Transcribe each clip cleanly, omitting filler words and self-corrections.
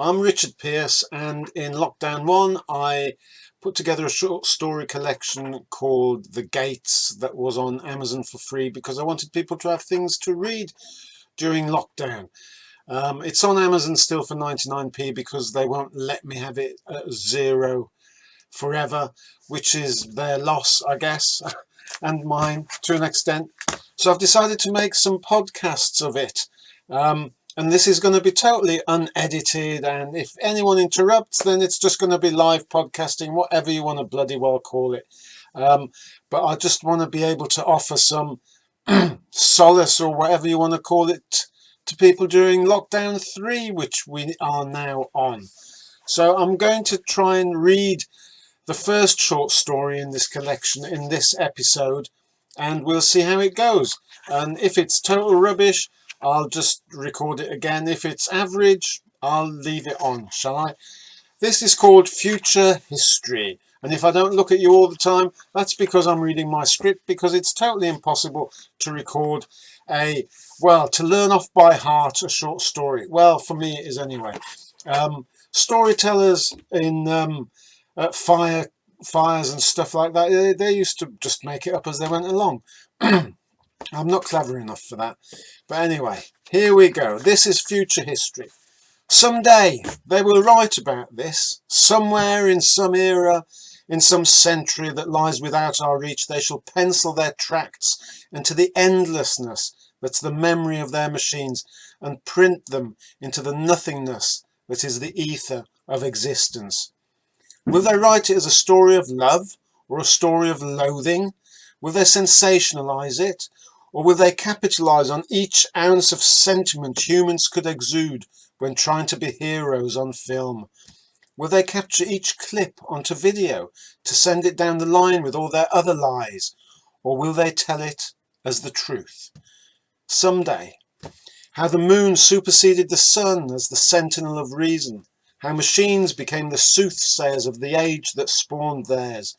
I'm Richard Pearce, and in Lockdown 1 I put together a short story collection called The Gates that was on Amazon for free because I wanted people to have things to read during lockdown. It's on Amazon still for 99p because they won't let me have it at zero forever, which is their loss, I guess, and mine to an extent. So I've decided to make some podcasts of it. And this is going to be totally unedited, and if anyone interrupts, then it's just going to be live podcasting, whatever you want to bloody well call it. But I just want to be able to offer some solace, or whatever you want to call it, to people during lockdown 3, which we are now on. So I'm going to try and read the first short story in this collection in this episode, and we'll see how it goes. And if it's total rubbish, I'll just record it again. If it's average, I'll leave it on, shall I? This is called Future History. And if I don't look at you all the time, that's because I'm reading my script, because it's totally impossible to record to learn off by heart a short story. Well, for me it is anyway. Storytellers in fires and stuff like that, they used to just make it up as they went along. I'm not clever enough for that. But anyway, here we go. This is future history. Someday they will write about this. Somewhere in some era, in some century that lies without our reach, they shall pencil their tracts into the endlessness that's the memory of their machines, and print them into the nothingness that is the ether of existence. Will they write it as a story of love or a story of loathing? Will they sensationalize it? Or will they capitalize on each ounce of sentiment humans could exude when trying to be heroes on film? Will they capture each clip onto video to send it down the line with all their other lies? Or will they tell it as the truth? Someday, how the moon superseded the sun as the sentinel of reason. How machines became the soothsayers of the age that spawned theirs.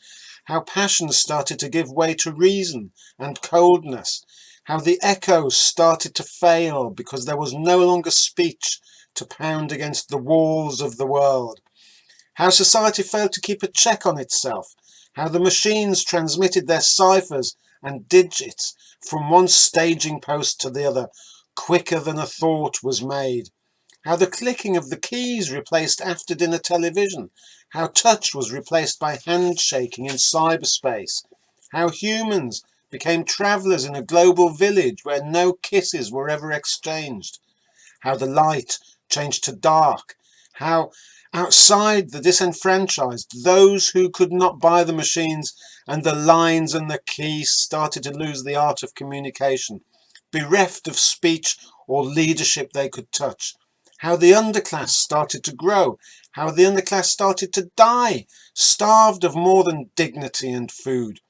How passion started to give way to reason and coldness. How the echoes started to fail because there was no longer speech to pound against the walls of the world. How society failed to keep a check on itself. How the machines transmitted their ciphers and digits from one staging post to the other, quicker than a thought was made. How the clicking of the keys replaced after-dinner television. How touch was replaced by handshaking in cyberspace. How humans became travellers in a global village where no kisses were ever exchanged. How the light changed to dark. How outside the disenfranchised, those who could not buy the machines and the lines and the keys started to lose the art of communication, bereft of speech or leadership they could touch. How the underclass started to grow, how the underclass started to die, starved of more than dignity and food.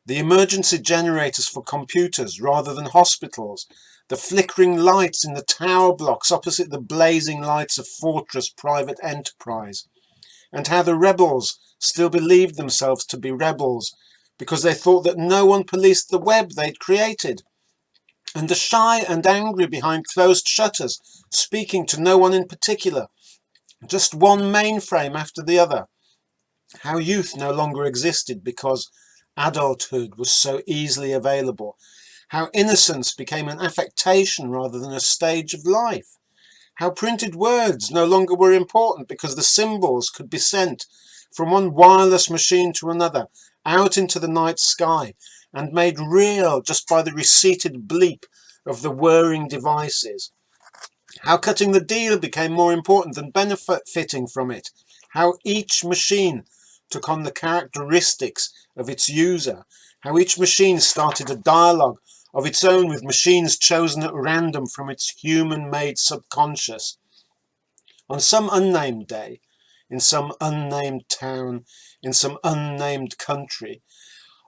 The emergency generators for computers rather than hospitals, the flickering lights in the tower blocks opposite the blazing lights of Fortress private enterprise, and how the rebels still believed themselves to be rebels because they thought that no one policed the web they'd created, and the shy and angry behind closed shutters, speaking to no one in particular, just one mainframe after the other. How youth no longer existed because adulthood was so easily available. How innocence became an affectation rather than a stage of life. How printed words no longer were important because the symbols could be sent from one wireless machine to another, out into the night sky, and made real just by the reseated bleep of the whirring devices. How cutting the deal became more important than benefiting from it. How each machine took on the characteristics of its user. How each machine started a dialogue of its own with machines chosen at random from its human-made subconscious. On some unnamed day, in some unnamed town, in some unnamed country,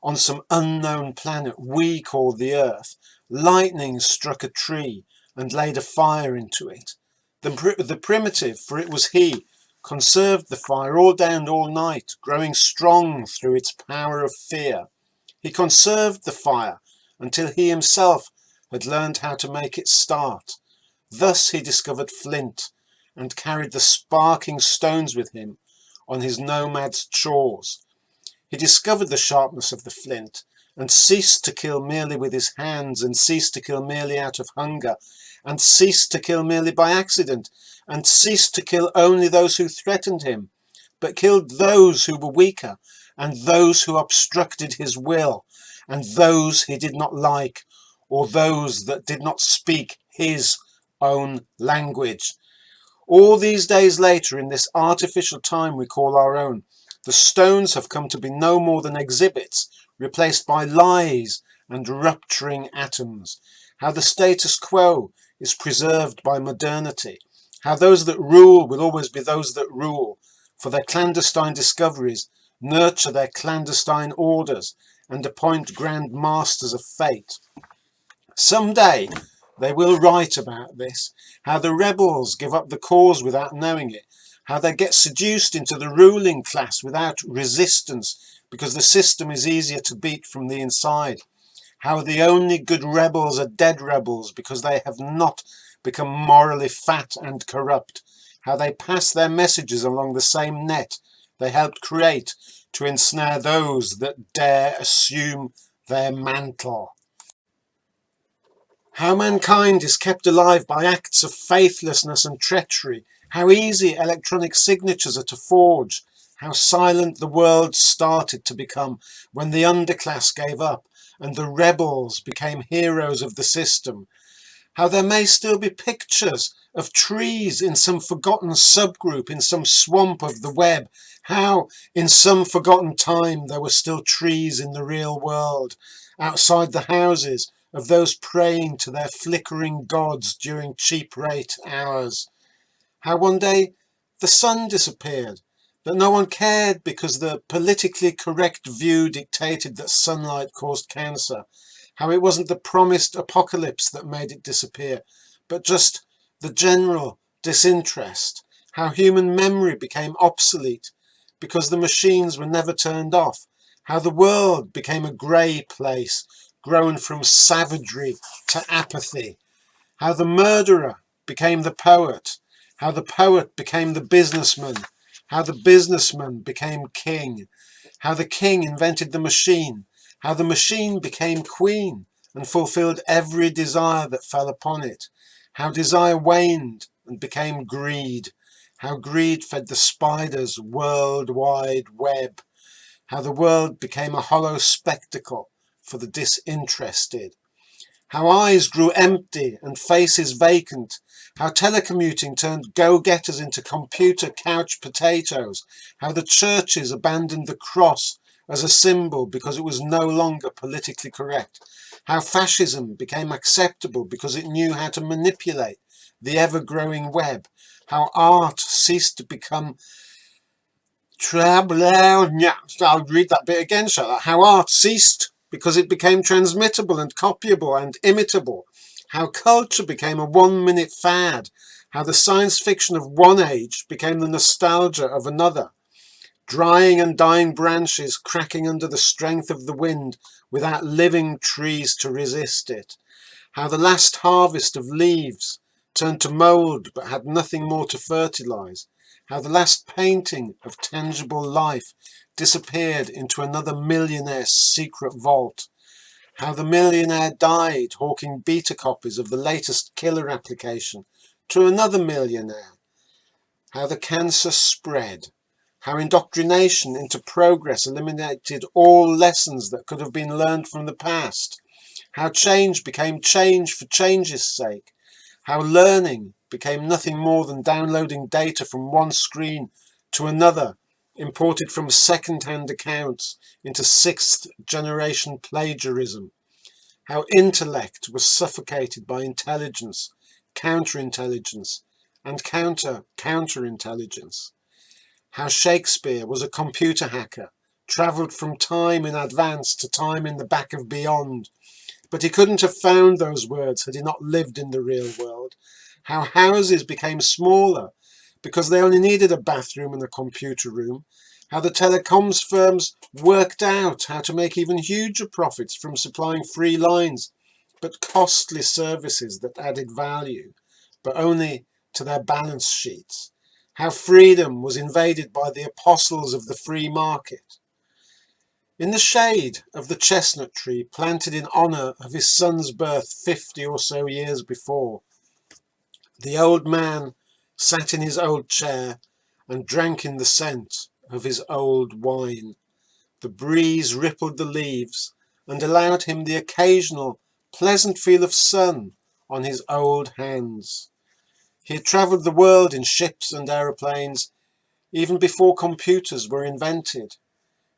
on some unknown planet we call the Earth, lightning struck a tree and laid a fire into it. The primitive, for it was he, conserved the fire all day and all night, growing strong through its power of fear. He conserved the fire until he himself had learned how to make it start. Thus he discovered flint, and carried the sparking stones with him on his nomad's chores. He discovered the sharpness of the flint, and ceased to kill merely with his hands, and ceased to kill merely out of hunger, and ceased to kill merely by accident, and ceased to kill only those who threatened him, but killed those who were weaker, and those who obstructed his will, and those he did not like, or those that did not speak his own language. All these days later, in this artificial time we call our own, the stones have come to be no more than exhibits, replaced by lies and rupturing atoms. How the status quo is preserved by modernity. How those that rule will always be those that rule, for their clandestine discoveries nurture their clandestine orders and appoint grand masters of fate. Someday they will write about this, how the rebels give up the cause without knowing it, how they get seduced into the ruling class without resistance because the system is easier to beat from the inside, how the only good rebels are dead rebels because they have not become morally fat and corrupt, how they pass their messages along the same net they helped create to ensnare those that dare assume their mantle. How mankind is kept alive by acts of faithlessness and treachery, how easy electronic signatures are to forge, how silent the world started to become when the underclass gave up and the rebels became heroes of the system, how there may still be pictures of trees in some forgotten subgroup in some swamp of the web, how in some forgotten time there were still trees in the real world, outside the houses of those praying to their flickering gods during cheap rate hours. How one day the sun disappeared, that no one cared because the politically correct view dictated that sunlight caused cancer. How it wasn't the promised apocalypse that made it disappear, but just the general disinterest. How human memory became obsolete because the machines were never turned off. How the world became a grey place, grown from savagery to apathy. How the murderer became the poet. How the poet became the businessman. How the businessman became king. How the king invented the machine. How the machine became queen and fulfilled every desire that fell upon it. How desire waned and became greed. How greed fed the spider's worldwide web. How the world became a hollow spectacle for the disinterested. How eyes grew empty and faces vacant. How telecommuting turned go-getters into computer couch potatoes. How the churches abandoned the cross as a symbol because it was no longer politically correct. How fascism became acceptable because it knew how to manipulate the ever-growing web. How art ceased to become I'll read that bit again, shall I? How art ceased because it became transmittable and copyable and imitable. How culture became a 1-minute fad. How the science fiction of one age became the nostalgia of another. Drying and dying branches cracking under the strength of the wind without living trees to resist it. How the last harvest of leaves turned to mould but had nothing more to fertilize. How the last painting of tangible life disappeared into another millionaire's secret vault. How the millionaire died hawking beta copies of the latest killer application to another millionaire. How the cancer spread. How indoctrination into progress eliminated all lessons that could have been learned from the past. How change became change for change's sake. How learning became nothing more than downloading data from one screen to another, imported from second-hand accounts into sixth-generation plagiarism. How intellect was suffocated by intelligence, counterintelligence, and counterintelligence. How Shakespeare was a computer hacker, travelled from time in advance to time in the back of beyond, but he couldn't have found those words had he not lived in the real world. How houses became smaller because they only needed a bathroom and a computer room. How the telecoms firms worked out how to make even huger profits from supplying free lines, but costly services that added value, but only to their balance sheets, how freedom was invaded by the apostles of the free market. In the shade of the chestnut tree planted in honour of his son's birth 50 or so years before, the old man sat in his old chair and drank in the scent of his old wine. The breeze rippled the leaves and allowed him the occasional pleasant feel of sun on his old hands. He had travelled the world in ships and aeroplanes even before computers were invented.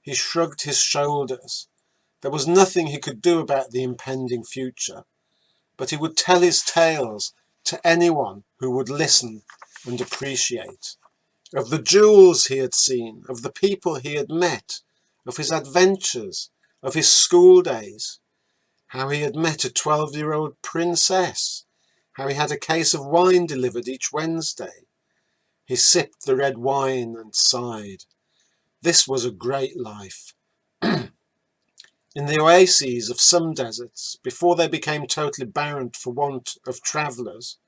He shrugged his shoulders. There was nothing he could do about the impending future, but he would tell his tales to anyone who would listen and appreciate. Of the jewels he had seen, of the people he had met, of his adventures, of his school days, how he had met a 12-year-old princess, how he had a case of wine delivered each Wednesday. He sipped the red wine and sighed. This was a great life. In the oases of some deserts, before they became totally barren for want of travellers,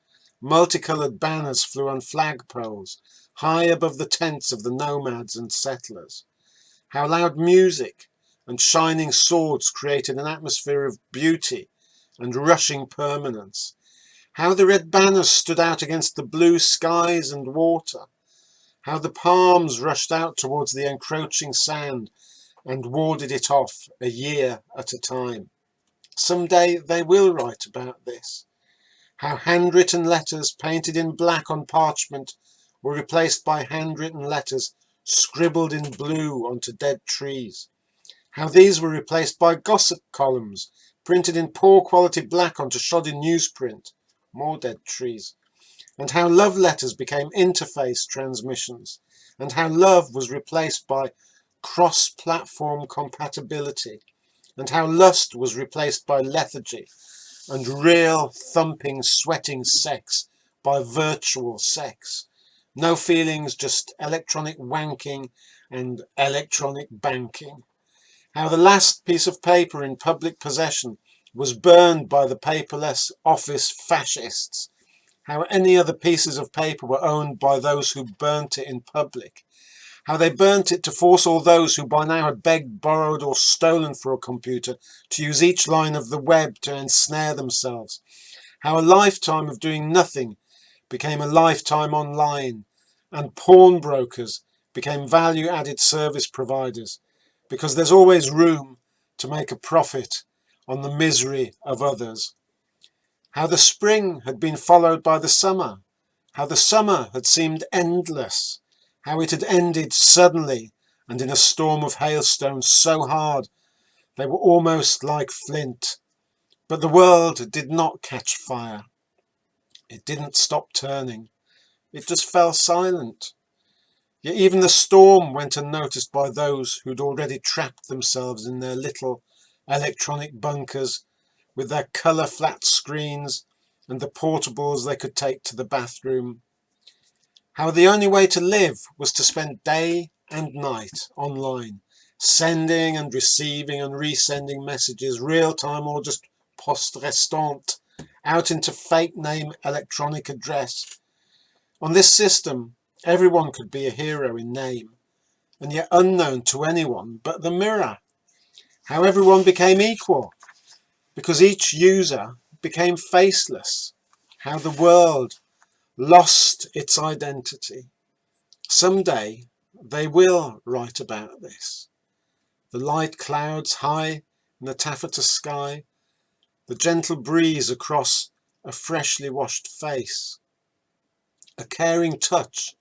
multicoloured banners flew on flagpoles, high above the tents of the nomads and settlers. How loud music and shining swords created an atmosphere of beauty and rushing permanence. How the red banners stood out against the blue skies and water. How the palms rushed out towards the encroaching sand and warded it off a year at a time. Someday they will write about this. How handwritten letters painted in black on parchment were replaced by handwritten letters scribbled in blue onto dead trees. How these were replaced by gossip columns printed in poor quality black onto shoddy newsprint, more dead trees. And how love letters became interface transmissions, and how love was replaced by cross-platform compatibility, and how lust was replaced by lethargy, and real thumping, sweating sex by virtual sex. No feelings, just electronic wanking and electronic banking. How the last piece of paper in public possession was burned by the paperless office fascists. How any other pieces of paper were owned by those who burnt it in public. How they burnt it to force all those who by now had begged, borrowed or stolen for a computer to use each line of the web to ensnare themselves. How a lifetime of doing nothing became a lifetime online, and pawnbrokers became value-added service providers, because there's always room to make a profit on the misery of others. How the spring had been followed by the summer, how the summer had seemed endless, how it had ended suddenly and in a storm of hailstones so hard they were almost like flint. But the world did not catch fire. It didn't stop turning. It just fell silent. Yet even the storm went unnoticed by those who'd already trapped themselves in their little electronic bunkers with their colour flat screens and the portables they could take to the bathroom. How the only way to live was to spend day and night online, sending and receiving and resending messages, real time or just poste restante, out into fake name electronic address. On this system, everyone could be a hero in name, and yet unknown to anyone but the mirror. How everyone became equal, because each user became faceless. How the world lost its identity. Someday they will write about this. The light clouds high in the taffeta sky, the gentle breeze across a freshly washed face, a caring touch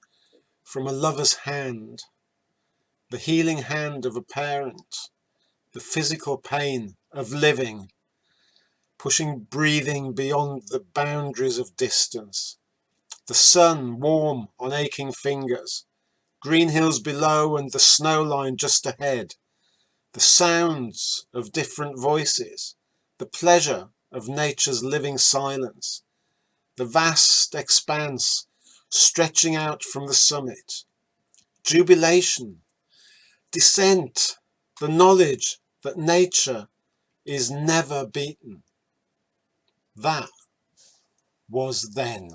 from a lover's hand, the healing hand of a parent, the physical pain of living, pushing breathing beyond the boundaries of distance, the sun warm on aching fingers, green hills below and the snow line just ahead, the sounds of different voices, the pleasure of nature's living silence, the vast expanse stretching out from the summit, jubilation, descent, the knowledge that nature is never beaten. That was then.